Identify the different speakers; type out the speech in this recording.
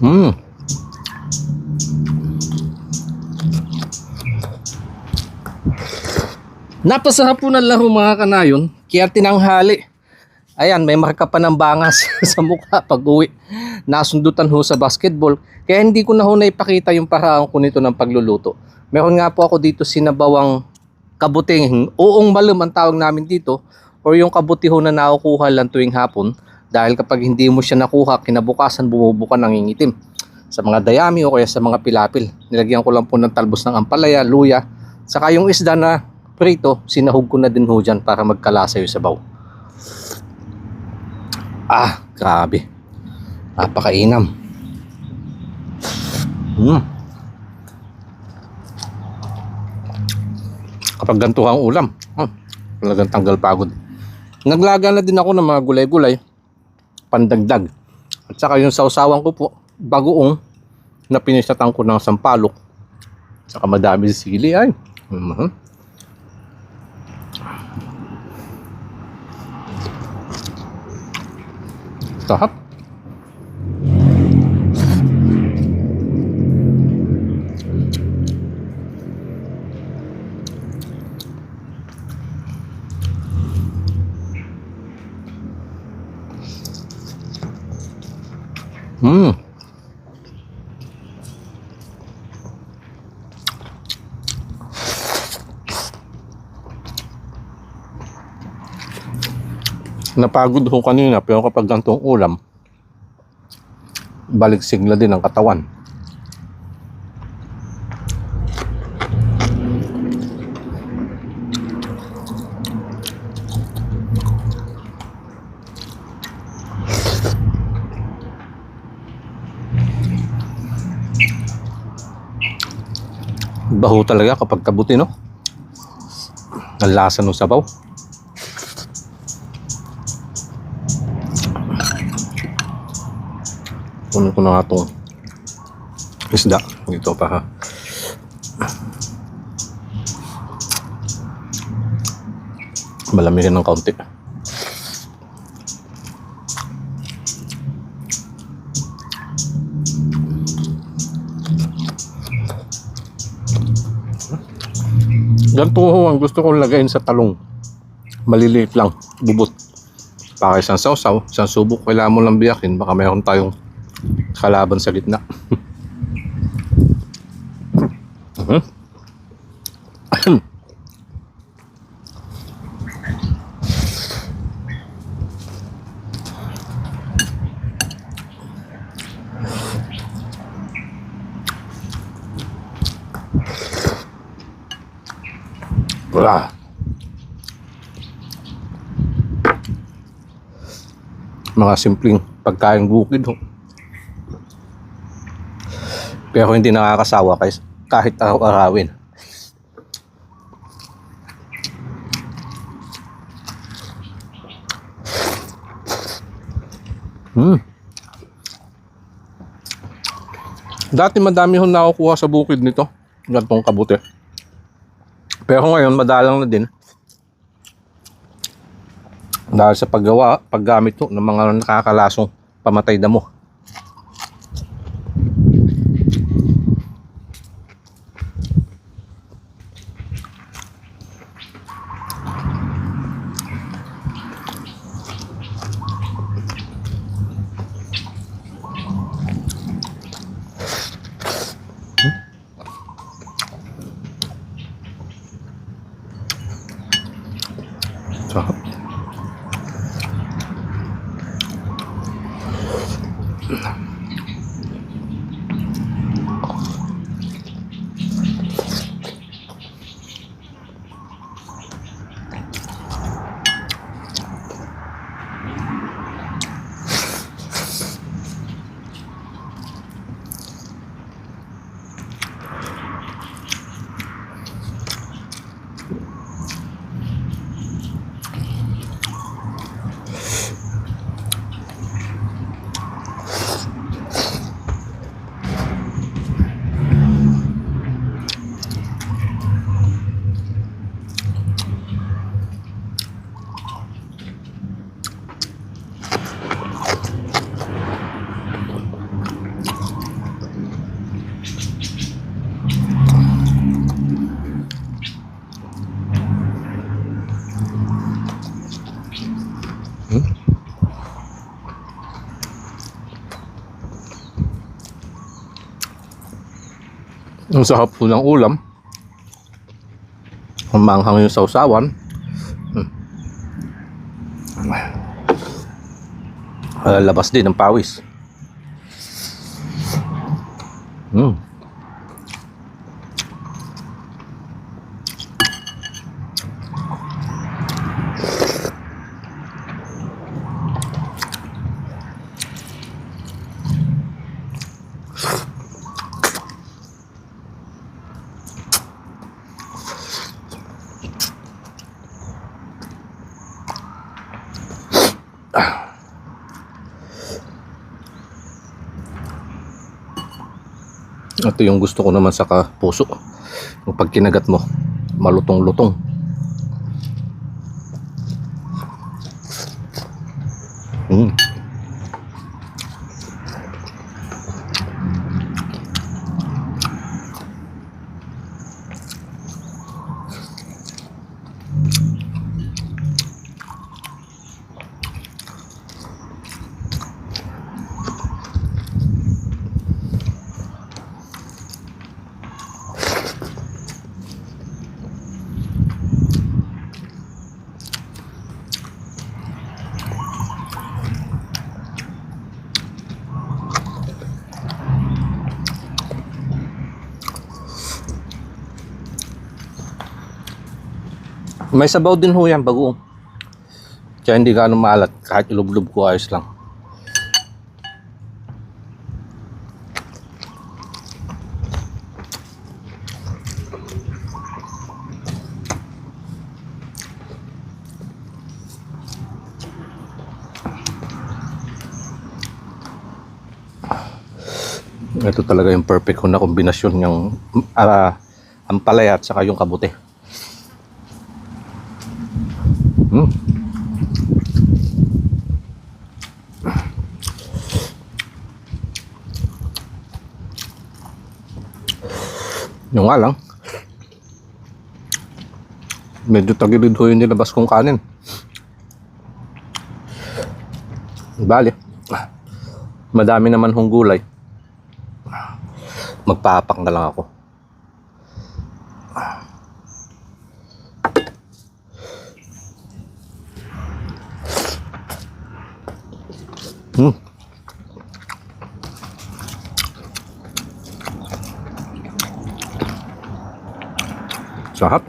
Speaker 1: Hmm. Napasarap po ng laro mga kanayon. Kaya tinanghali. Ayan, may marka pa ng bangas sa mukha pag uwi. Nasundutan ho sa basketball. Kaya hindi ko na ho naipakita yung paraan ko nito ng pagluluto. Meron nga po ako dito sinabawang kabuting. Uong malum ang tawag namin dito. Or yung kabuti ho na nakukuha lang tuwing hapon. Dahil kapag hindi mo siya nakuha, kinabukasan bumubuka nangingitim. Sa mga dayami o kaya sa mga pilapil. Nilagyan ko lang po ng talbos ng ampalaya, luya. Saka yung isda na prito, sinahog ko na din ho dyan para magkalasa yung sabaw. Ah, grabe. Napakainam. Kapag ganito ang ulam, talagang tanggal pagod. Naglaga na din ako ng mga gulay-gulay, pandagdag. At saka yung sausawan ko po, bagoong, na pinisatan ko ng sampalok. Saka madami sili ay. Sarap. Napagod ho kanina pero kapag gantong ulam, balik sigla din ang katawan. Baho talaga kapag kabuti, no? Ang lasa ng sabaw. Kunin ko na nga itong isda dito pa ha. Malamigin ng kaunti. Ganito ho ang gusto kong lagayin sa talong. Maliliit lang, bubot. Para isang sausaw, isang subok, kailangan mo lang biyakin. Baka mayroon tayong kalaban sa gitna. Wala. Mga simpleng pagkain bukid ho. Pero hindi nakakasawa kahit araw-arawin. Dati madami ho nakukuha sa bukid nito, gantong kabuti. Pero ngayon madalang na din. Dahil sa paggamit ho ng mga nakakalasong pamatay damo. Sarap. Hmm? Ang sarap po ng ulam. Ang manghang yung sausawan. Labas din ng pawis. Ito yung gusto ko naman sa puso. Yung pag kinagat mo, malutong-lutong. May sabaw din ho yan, bagoong. Kaya hindi gaano maalat, kahit ilublob ko ayos lang. Ito talaga yung perfect ho na kombinasyon ng ampalaya at saka yung kabute. Yung nga lang, medyo tagilid ho yung nilabas kong kanin. Bali, madami naman hong gulay. Magpapak na lang ako. Sarap.